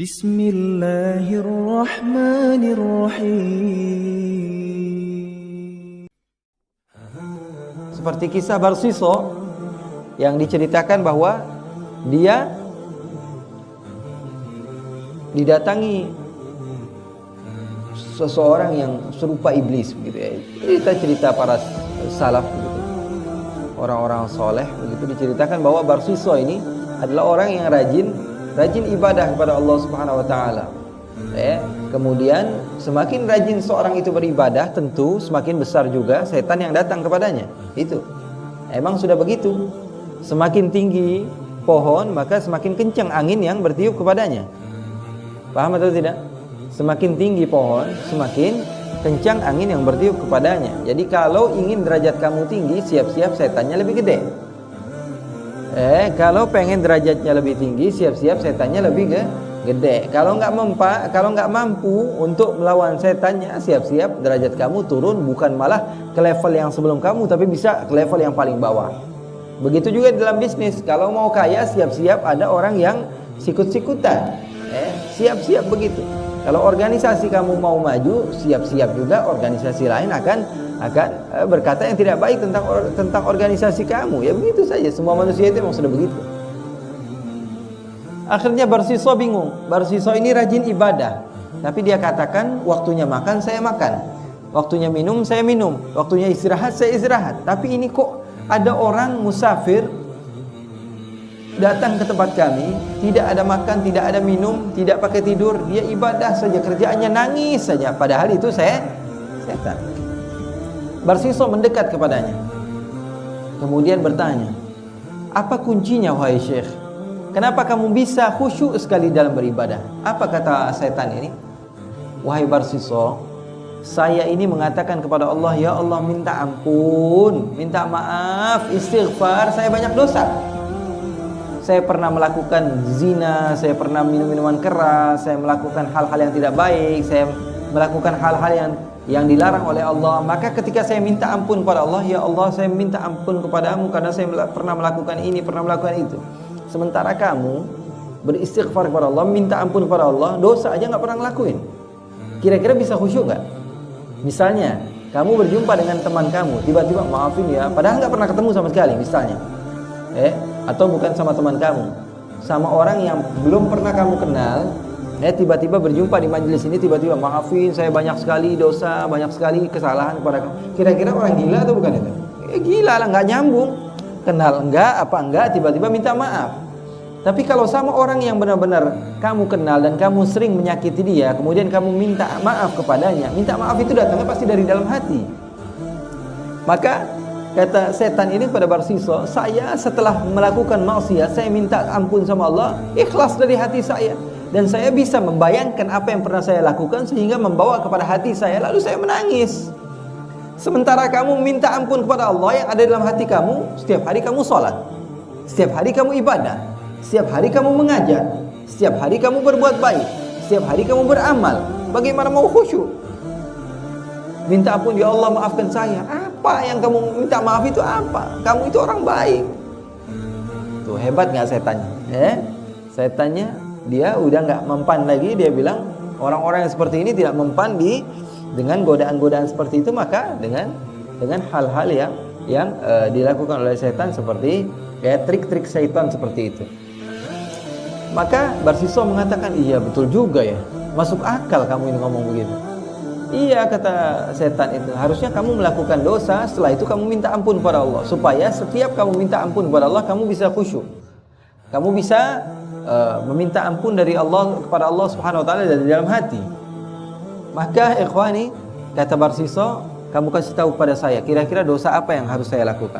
Bismillahirrahmanirrahim. Seperti kisah Barsiso yang diceritakan bahwa dia didatangi seseorang yang serupa iblis begitu ya. Cerita para salaf begitu. Orang-orang soleh begitu diceritakan bahwa Barsiso ini adalah orang yang rajin ibadah kepada Allah Subhanahu wa taala. Kemudian semakin rajin seorang itu beribadah, tentu semakin besar juga setan yang datang kepadanya. Itu emang sudah begitu. Semakin tinggi pohon, maka semakin kencang angin yang bertiup kepadanya. Paham atau tidak? Semakin tinggi pohon, semakin kencang angin yang bertiup kepadanya. Jadi kalau ingin derajat kamu tinggi, siap-siap setannya lebih gede. Kalau pengen derajatnya lebih tinggi, siap-siap setannya lebih gede. Kalau nggak mampu untuk melawan setannya, siap-siap derajat kamu turun, bukan malah ke level yang sebelum kamu, tapi bisa ke level yang paling bawah. Begitu juga dalam bisnis. Kalau mau kaya, siap-siap ada orang yang sikut-sikutan. Siap-siap begitu. Kalau organisasi kamu mau maju, siap-siap juga organisasi lain akan berkata yang tidak baik tentang organisasi kamu. Ya begitu saja, semua manusia itu memang sudah begitu. Akhirnya Barsiso bingung. Barsiso ini rajin ibadah, tapi dia katakan waktunya makan saya makan, waktunya minum saya minum, waktunya istirahat saya istirahat. Tapi ini kok ada orang musafir datang ke tempat kami, tidak ada makan, tidak ada minum, tidak pakai tidur, dia ibadah saja, kerjaannya nangis saja, padahal itu setan. Barsiso mendekat kepadanya, kemudian bertanya, apa kuncinya wahai Syekh? Kenapa kamu bisa khusyuk sekali dalam beribadah? Apa kata setan ini? Wahai Barsiso, saya ini mengatakan kepada Allah, ya Allah, minta ampun, minta maaf, istighfar, saya banyak dosa. Saya pernah melakukan zina, saya pernah minum minuman keras, saya melakukan hal-hal yang tidak baik, saya melakukan hal-hal yang dilarang oleh Allah. Maka ketika saya minta ampun kepada Allah, ya Allah, saya minta ampun kepadamu karena saya pernah melakukan ini, pernah melakukan itu. Sementara kamu beristighfar kepada Allah, minta ampun kepada Allah, dosa aja nggak pernah ngelakuin. Kira-kira bisa khusyuk nggak? Misalnya kamu berjumpa dengan teman kamu, tiba-tiba maafin ya, padahal nggak pernah ketemu sama sekali, misalnya, atau bukan sama teman kamu, sama orang yang belum pernah kamu kenal, tiba-tiba berjumpa di majelis ini, tiba-tiba maafin saya banyak sekali dosa, banyak sekali kesalahan kepada kamu. Kira-kira orang gila atau bukan itu? Gila lah, nggak nyambung. Kenal enggak, apa enggak, tiba-tiba minta maaf. Tapi kalau sama orang yang benar-benar kamu kenal dan kamu sering menyakiti dia, kemudian kamu minta maaf kepadanya, minta maaf itu datangnya pasti dari dalam hati. Maka kata setan ini pada Barsiso, saya setelah melakukan maksiat, saya minta ampun sama Allah, ikhlas dari hati saya, dan saya bisa membayangkan apa yang pernah saya lakukan sehingga membawa kepada hati saya, lalu saya menangis. Sementara kamu minta ampun kepada Allah yang ada dalam hati kamu, setiap hari kamu sholat, setiap hari kamu ibadah, setiap hari kamu mengajar, setiap hari kamu berbuat baik, setiap hari kamu beramal. Bagaimana mau khusyuk? Minta ampun, ya Allah maafkan saya. Apa yang kamu minta maaf itu apa? Kamu itu orang baik. Tuh hebat nggak setannya? Setannya dia udah nggak mempan lagi. Dia bilang orang-orang yang seperti ini tidak mempan dengan godaan-godaan seperti itu, maka dengan hal-hal yang dilakukan oleh setan seperti trik-trik setan seperti itu. Maka Barsiso mengatakan, iya betul juga ya, masuk akal kamu ini ngomong begitu. Iya, kata setan itu, harusnya kamu melakukan dosa, setelah itu kamu minta ampun kepada Allah, supaya setiap kamu minta ampun kepada Allah, kamu bisa khusyuk, kamu bisa meminta ampun dari Allah kepada Allah Subhanahu wa taala dari dalam hati. Maka ikhwani, kata Barsiso, kamu kasih tahu pada saya, kira-kira dosa apa yang harus saya lakukan?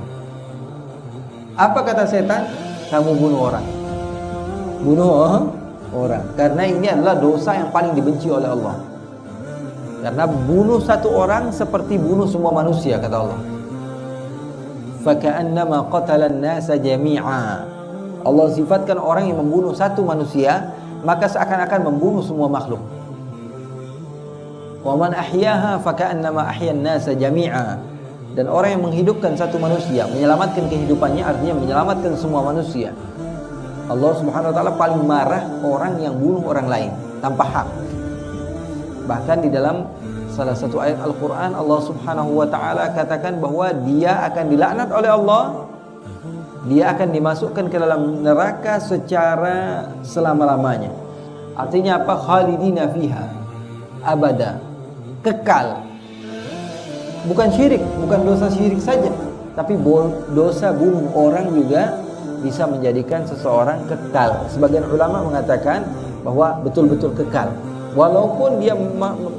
Apa kata setan? Kamu bunuh orang. Bunuh orang. Karena ini adalah dosa yang paling dibenci oleh Allah. Karena bunuh satu orang seperti bunuh semua manusia, kata Allah. Faka'annama qatalan nasa jami'a. Allah sifatkan orang yang membunuh satu manusia, maka seakan-akan membunuh semua makhluk. Wa man ahyaha faka'annama ahyan nasa jami'a. Dan orang yang menghidupkan satu manusia, menyelamatkan kehidupannya, artinya menyelamatkan semua manusia. Allah Subhanahu wa taala paling marah orang yang bunuh orang lain tanpa hak. Bahkan di dalam salah satu ayat Al-Quran, Allah Subhanahu wa taala katakan bahwa dia akan dilaknat oleh Allah. Dia akan dimasukkan ke dalam neraka secara selama-lamanya. Artinya apa? Khalidina fiha abada, kekal. Bukan syirik, bukan dosa syirik saja, tapi dosa bunuh orang juga bisa menjadikan seseorang kekal. Sebagian ulama mengatakan bahwa betul-betul kekal, walaupun dia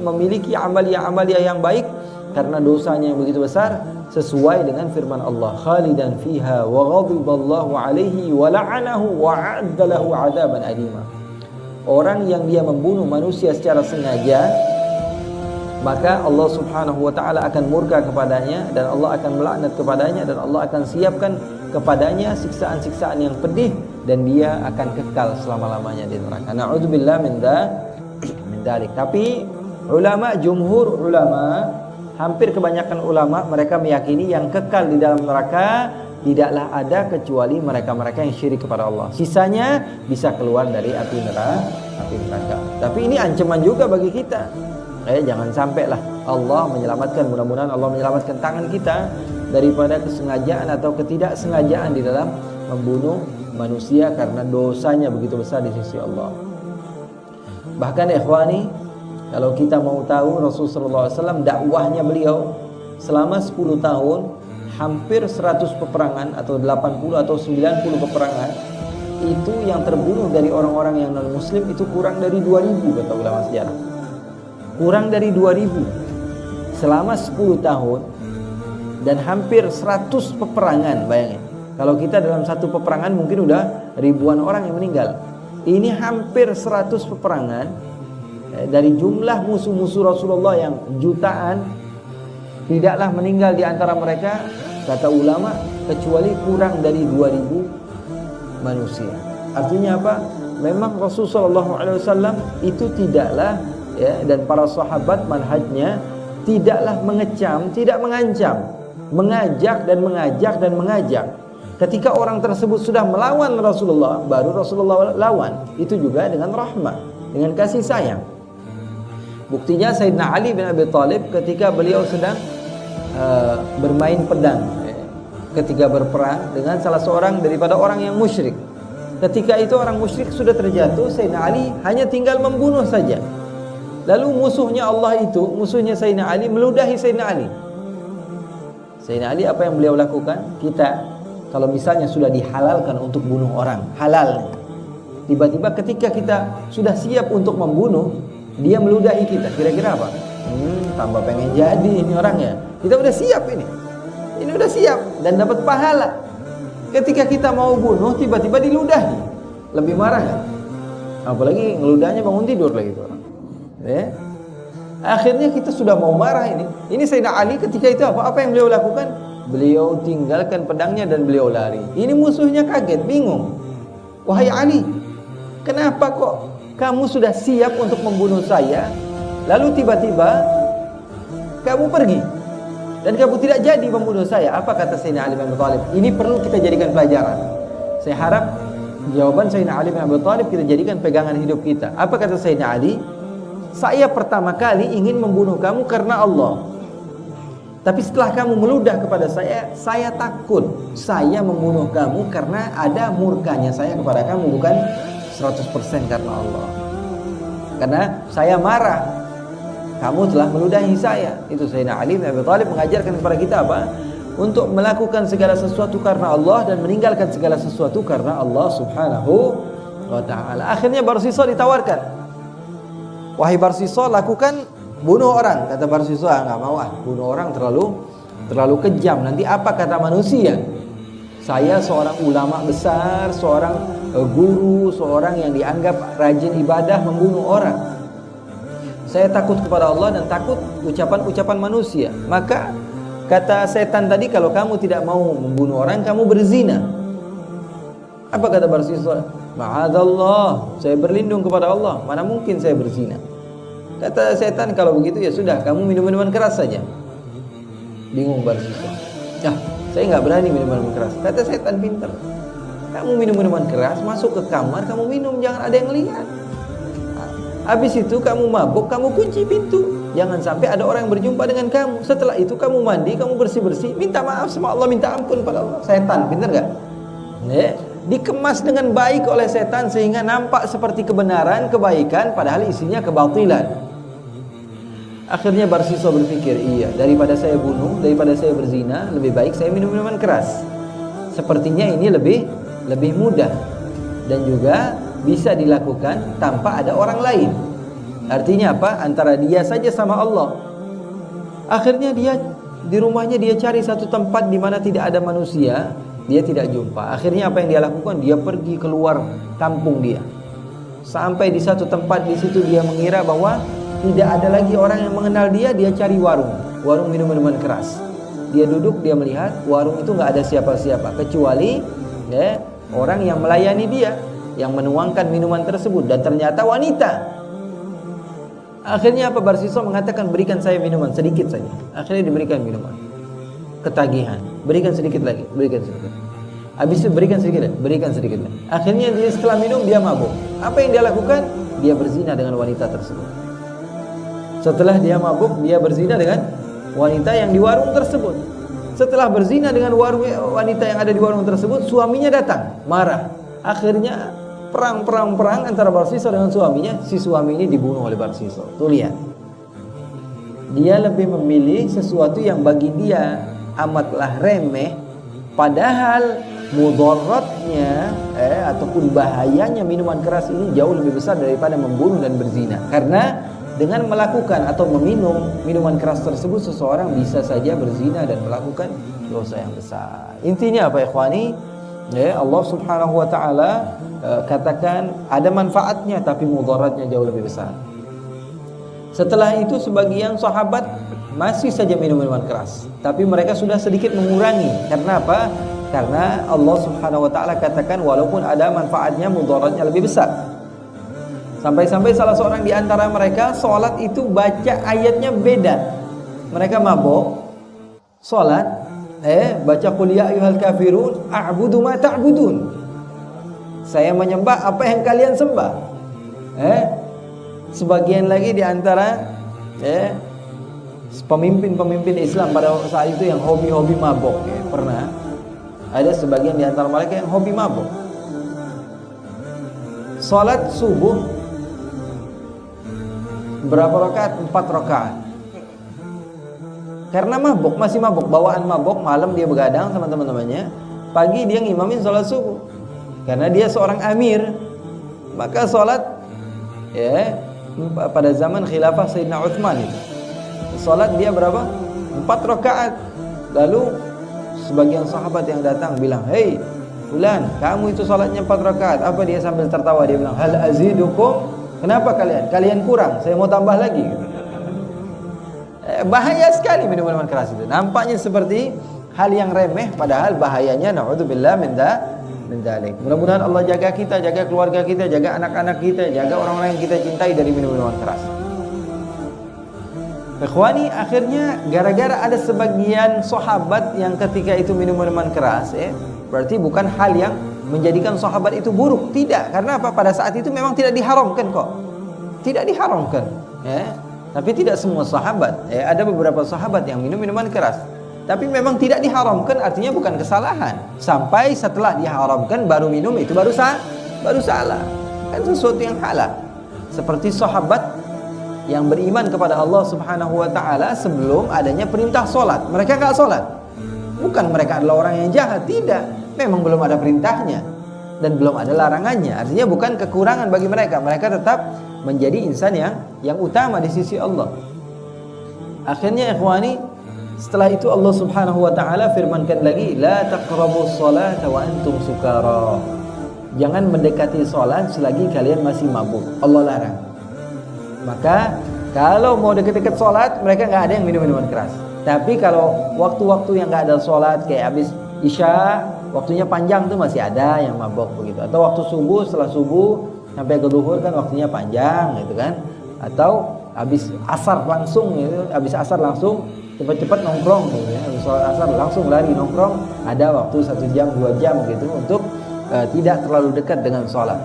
memiliki amalia-amalia yang baik, karena dosanya yang begitu besar, sesuai dengan firman Allah, khalidan fiha wa ghadiballahu alaihi wa la'anahu wa a'adda lahu 'adaban alima. Orang yang dia membunuh manusia secara sengaja, maka Allah Subhanahu wa taala akan murka kepadanya, dan Allah akan melaknat kepadanya, dan Allah akan siapkan kepadanya siksaan-siksaan yang pedih, dan dia akan kekal selama-lamanya di neraka. Na'udzubillah min dzalik. Tapi ulama, jumhur ulama, hampir kebanyakan ulama, mereka meyakini yang kekal di dalam neraka tidaklah ada kecuali mereka-mereka yang syirik kepada Allah. Sisanya bisa keluar dari api neraka. Tapi ini ancaman juga bagi kita. Jangan sampailah Allah menyelamatkan, mudah-mudahan Allah menyelamatkan tangan kita daripada kesengajaan atau ketidaksengajaan di dalam membunuh manusia karena dosanya begitu besar di sisi Allah. Bahkan ikhwani, kalau kita mau tahu, Rasulullah SAW dakwahnya beliau selama 10 tahun, hampir 100 peperangan atau 80 atau 90 peperangan, itu yang terbunuh dari orang-orang yang non muslim itu kurang dari 2000 kata ulama sejarah. Kurang dari 2000 selama 10 tahun, dan hampir 100 peperangan. Bayangin, kalau kita dalam satu peperangan mungkin udah ribuan orang yang meninggal. Ini hampir 100 peperangan. Dari jumlah musuh-musuh Rasulullah yang jutaan, tidaklah meninggal di antara mereka, kata ulama, kecuali kurang dari 2000 manusia. Artinya apa? Memang Rasulullah SAW itu tidaklah, dan para sahabat manhajnya tidaklah mengecam, tidak mengancam, mengajak dan mengajak dan mengajak. Ketika orang tersebut sudah melawan Rasulullah, baru Rasulullah lawan. Itu juga dengan rahmah, dengan kasih sayang. Buktinya Sayyidina Ali bin Abi Thalib ketika beliau sedang bermain pedang, ketika berperang dengan salah seorang daripada orang yang musyrik. Ketika itu orang musyrik sudah terjatuh, Sayyidina Ali hanya tinggal membunuh saja. Lalu musuhnya Allah itu, musuhnya Sayyidina Ali, meludahi Sayyidina Ali. Sayyidina Ali apa yang beliau lakukan? Kita kalau misalnya sudah dihalalkan untuk bunuh orang, halal, tiba-tiba ketika kita sudah siap untuk membunuh, dia meludahi kita, kira-kira apa? Tambah pengen jadi ini orangnya. Kita udah siap ini udah siap dan dapat pahala. Ketika kita mau bunuh, tiba-tiba diludahi, lebih marah kan? Apalagi ngeludahnya bangun tidur lagi itu orang. Akhirnya kita sudah mau marah ini. Ini Sayyidina Ali ketika itu apa yang beliau lakukan? Beliau tinggalkan pedangnya dan beliau lari. Ini musuhnya kaget, bingung. Wahai Ali, kenapa kok kamu sudah siap untuk membunuh saya, lalu tiba-tiba kamu pergi dan kamu tidak jadi membunuh saya? Apa kata Sayyidina Ali bin Abi Thalib? Ini perlu kita jadikan pelajaran. Saya harap jawaban Sayyidina Ali bin Abi Thalib kita jadikan pegangan hidup kita. Apa kata Sayyidina Ali? Saya pertama kali ingin membunuh kamu karena Allah. Tapi setelah kamu meludah kepada saya takut saya membunuh kamu karena ada murkanya saya kepada kamu, bukan 100% karena Allah. Karena saya marah, kamu telah meludahi saya. Itu Sayyidina Ali bin Abi Thalib mengajarkan kepada kita apa? Untuk melakukan segala sesuatu karena Allah dan meninggalkan segala sesuatu karena Allah Subhanahu wa ta'ala. Akhirnya Barsisa ditawarkan, wahai Barsisa, lakukan bunuh orang. Kata Barsisa, enggak mau, bunuh orang terlalu kejam, nanti apa kata manusia? Saya seorang ulama besar, seorang guru, seorang yang dianggap rajin ibadah, membunuh orang. Saya takut kepada Allah dan takut ucapan-ucapan manusia. Maka kata setan tadi, kalau kamu tidak mau membunuh orang, kamu berzina. Apa kata Barsisa? Ma'adzallah, saya berlindung kepada Allah, mana mungkin saya berzina. Kata setan, kalau begitu ya sudah, kamu minum minuman keras saja. Bingung Barsisa. Saya nggak berani minum minuman keras. Kata setan, pintar. Kamu minum minuman keras, masuk ke kamar, kamu minum, jangan ada yang lihat. Habis itu kamu mabuk, kamu kunci pintu. Jangan sampai ada orang yang berjumpa dengan kamu. Setelah itu kamu mandi, kamu bersih-bersih, minta maaf sama Allah, minta ampun pada Allah. Setan, pintar gak? Dikemas dengan baik oleh setan sehingga nampak seperti kebenaran, kebaikan, padahal isinya kebatilan. Akhirnya Barsiso berpikir, iya, daripada saya bunuh, daripada saya berzina, lebih baik saya minum minuman keras. Sepertinya ini lebih mudah dan juga bisa dilakukan tanpa ada orang lain. Artinya apa? Antara dia saja sama Allah. Akhirnya dia di rumahnya dia cari satu tempat di mana tidak ada manusia, dia tidak jumpa. Akhirnya apa yang dia lakukan? Dia pergi keluar kampung dia. Sampai di satu tempat, di situ dia mengira bahwa tidak ada lagi orang yang mengenal dia. Dia cari warung minum-minuman keras. Dia duduk, dia melihat warung itu nggak ada siapa-siapa kecuali orang yang melayani dia, yang menuangkan minuman tersebut, dan ternyata wanita. Akhirnya apa? Barsiso mengatakan, berikan saya minuman sedikit saja. Akhirnya diberikan minuman. Ketagihan, berikan sedikit lagi, berikan sedikit. Habis itu berikan sedikit lagi. Akhirnya dia setelah minum dia mabuk. Apa yang dia lakukan? Dia berzina dengan wanita tersebut. Setelah dia mabuk, dia berzina dengan wanita yang di warung tersebut. Setelah berzina dengan wanita yang ada di warung tersebut, suaminya datang, marah. Akhirnya perang antara Barsiso dengan suaminya. Si suami ini dibunuh oleh Barsiso. Tuh lihat, dia lebih memilih sesuatu yang bagi dia amatlah remeh, padahal mudaratnya ataupun bahayanya minuman keras ini jauh lebih besar daripada membunuh dan berzina. Karena dengan melakukan atau meminum minuman keras tersebut, seseorang bisa saja berzina dan melakukan dosa yang besar. Intinya apa, ikhwani? Allah subhanahu wa ta'ala katakan ada manfaatnya, tapi mudaratnya jauh lebih besar. Setelah itu sebagian sahabat masih saja minum minuman keras, tapi mereka sudah sedikit mengurangi. Karena apa? Karena Allah subhanahu wa ta'ala katakan walaupun ada manfaatnya, mudaratnya lebih besar. Sampai-sampai salah seorang di antara mereka sholat itu baca ayatnya beda. Mereka mabuk sholat, baca qul ya ayyuhal kafirun a'budu ma ta'budun. Saya menyembah apa yang kalian sembah. Sebagian lagi di antara pemimpin Islam pada saat itu yang hobi-hobi mabuk, pernah ada sebagian di antara mereka yang hobi mabuk. Sholat subuh berapa rakaat? 4 rakaat. Karena mabuk, masih mabuk, bawaan mabuk. Malam dia begadang sama teman-temannya, pagi dia ngimamin sholat subuh. Karena dia seorang amir, maka sholat pada zaman khilafah Sayyidina Uthman itu, sholat dia berapa? 4 rakaat. Lalu sebagian sahabat yang datang bilang, hei fulan, kamu itu sholatnya 4 rakaat. Apa? Dia sambil tertawa, dia bilang, hal azidukum, kenapa kalian kurang? Saya mau tambah lagi. Bahaya sekali minuman keras itu. Nampaknya seperti hal yang remeh, padahal bahayanya na'udzubillah min dzalik. Mudah-mudahan Allah jaga kita, jaga keluarga kita, jaga anak-anak kita, jaga orang-orang yang kita cintai dari minuman keras. Ikhwani, akhirnya gara-gara ada sebagian sahabat yang ketika itu minum minuman keras, berarti bukan hal yang menjadikan sahabat itu buruk. Tidak, karena apa? Pada saat itu memang tidak diharamkan kok. Tidak diharamkan, tapi tidak semua sahabat. Ada beberapa sahabat yang minum minuman keras, tapi memang tidak diharamkan, artinya bukan kesalahan. Sampai setelah diharamkan baru minum, itu baru salah. Kan sesuatu yang halal. Seperti sahabat yang beriman kepada Allah subhanahu wa ta'ala sebelum adanya perintah sholat. Mereka gak sholat. Bukan mereka adalah orang yang jahat, tidak. Memang belum ada perintahnya dan belum ada larangannya. Artinya bukan kekurangan bagi mereka. Mereka tetap menjadi insan yang utama di sisi Allah. Akhirnya ikhwani, setelah itu Allah subhanahu wa ta'ala firmankan lagi, la taqrabus salata wa antum sukara. Jangan mendekati salat selagi kalian masih mabuk. Allah larang. Maka kalau mau dekat-dekat salat, mereka nggak ada yang minum minuman keras. Tapi kalau waktu-waktu yang nggak ada salat, kayak habis isya, waktunya panjang tuh masih ada yang mabuk begitu. Atau waktu subuh, setelah subuh sampai ke zuhur kan waktunya panjang gitu kan. Atau habis asar langsung gitu, habis asar langsung cepat-cepat nongkrong gitu ya. Habis sholat asar langsung lari nongkrong, ada waktu 1 jam 2 jam gitu untuk tidak terlalu dekat dengan sholat.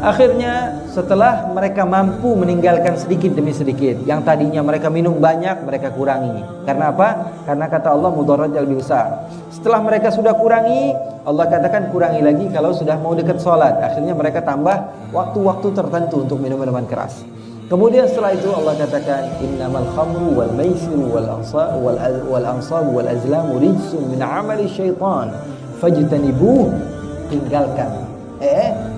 Akhirnya setelah mereka mampu meninggalkan sedikit demi sedikit, yang tadinya mereka minum banyak, mereka kurangi. Karena apa? Karena kata Allah mudarajal bisa. Setelah mereka sudah kurangi, Allah katakan kurangi lagi kalau sudah mau dekat sholat. Akhirnya mereka tambah waktu-waktu tertentu untuk minum minuman keras. Kemudian setelah itu Allah katakan innamal khamru wal maisiru wal ansab wal azlamu rijsun min amali syaitan fajtanibuh, tinggalkan.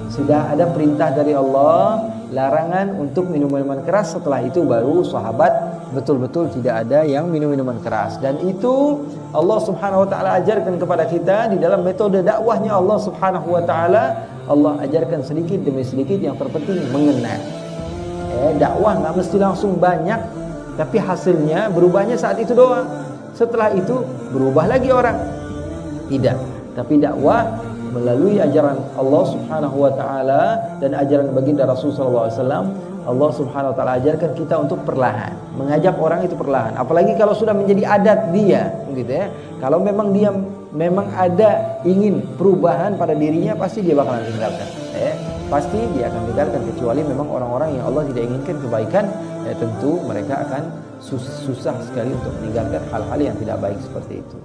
Sudah ada perintah dari Allah, larangan untuk minum minuman keras. Setelah itu baru sahabat betul-betul tidak ada yang minum minuman keras. Dan itu Allah Subhanahu wa taala ajarkan kepada kita di dalam metode dakwahnya Allah Subhanahu wa taala. Allah ajarkan sedikit demi sedikit, yang terpenting mengena. Dakwah nggak mesti langsung banyak, tapi hasilnya berubahnya saat itu doang. Setelah itu berubah lagi orang. Tidak, tapi dakwah melalui ajaran Allah Subhanahu wa taala dan ajaran baginda Rasul sallallahu alaihi wasallam, Allah Subhanahu wa taala ajarkan kita untuk perlahan, mengajak orang itu perlahan. Apalagi kalau sudah menjadi adat dia, gitu ya. Kalau memang dia memang ada ingin perubahan pada dirinya, pasti dia bakalan tinggalkan. Pasti dia akan tinggalkan, kecuali memang orang-orang yang Allah tidak inginkan kebaikan, tentu mereka akan susah sekali untuk meninggalkan hal-hal yang tidak baik seperti itu.